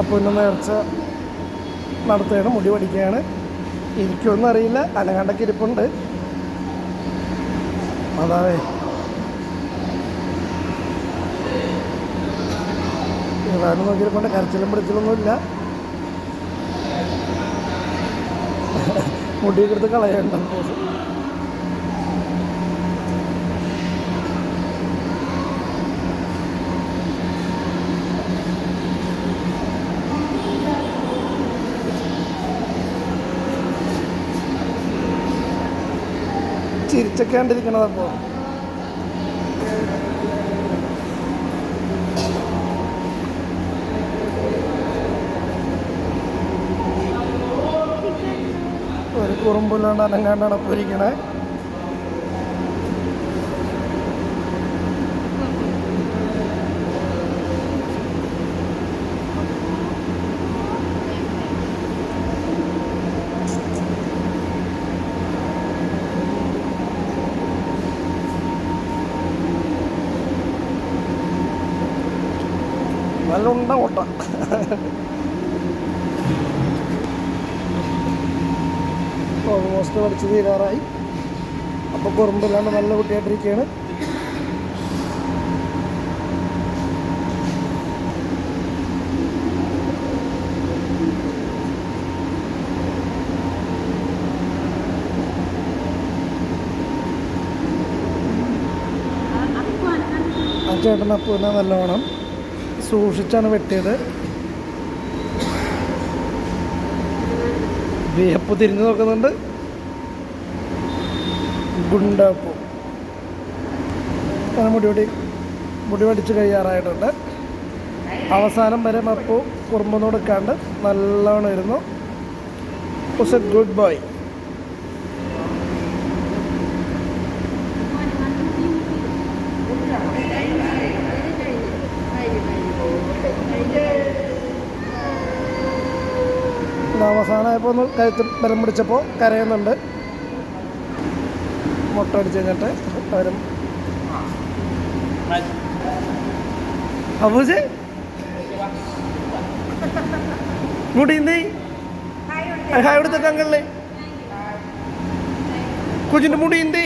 അപ്പോൾ ഇന്ന് നേർച്ച നടത്തുകയാണ്, മുടി പഠിക്കുകയാണ്. എനിക്കൊന്നും അറിയില്ല, അനങ്ങാണ്ടൊക്കെ ഇരിപ്പുണ്ട്. അതാവേ ഏതാനും നോക്കിയിരിപ്പുണ്ട്. കരച്ചിലും പിടിച്ചിലൊന്നുമില്ല. മുടിയൊക്കെ എടുത്ത് കളയണ്ട. ചിരിച്ചൊക്കെ കണ്ടിരിക്കണത്. അപ്പോൾ ഒരു കുറുമ്പില്ലാണ്ട് അനങ്ങാണ്ടാണ് അപ്പോൾ ഇരിക്കണേ. നല്ല ഉണ്ട ഓട്ട. ഓൾമോസ്റ്റ് പഠിച്ച് തീരാറായി. അപ്പോൾ കുറുമ്പില്ലാണ്ട് നല്ല കുട്ടിയായിട്ടിരിക്കുകയാണ്. ആ ചേട്ടൻ അപ്പൂനെ നല്ലവണ്ണം സൂക്ഷിച്ചാണ് വെട്ടിയത്. വിയപ്പ് തിരിഞ്ഞു നോക്കുന്നുണ്ട്. ഗുണ്ടപ്പൂ മുടി പഠിച്ച് കഴിയാറായിട്ടുണ്ട്. അവസാനം വരെ അപ്പു കുറുമ്പൊന്നും എടുക്കാണ്ട് നല്ലവണ്ണം ഇരുന്നു. Was a good boy. അവസാനമായപ്പോൾ ഒന്ന് കഴുത്ത് ബലം പിടിച്ചപ്പോൾ കരയുന്നുണ്ട്. മുട്ട അടിച്ച് കഴിഞ്ഞിട്ട് അവരും അബൂജി മുടിന്തേ ഹായ് കൊടുത്ത കങ്ങളില് കൊച്ചിൻ്റെ മുടി എന്തേ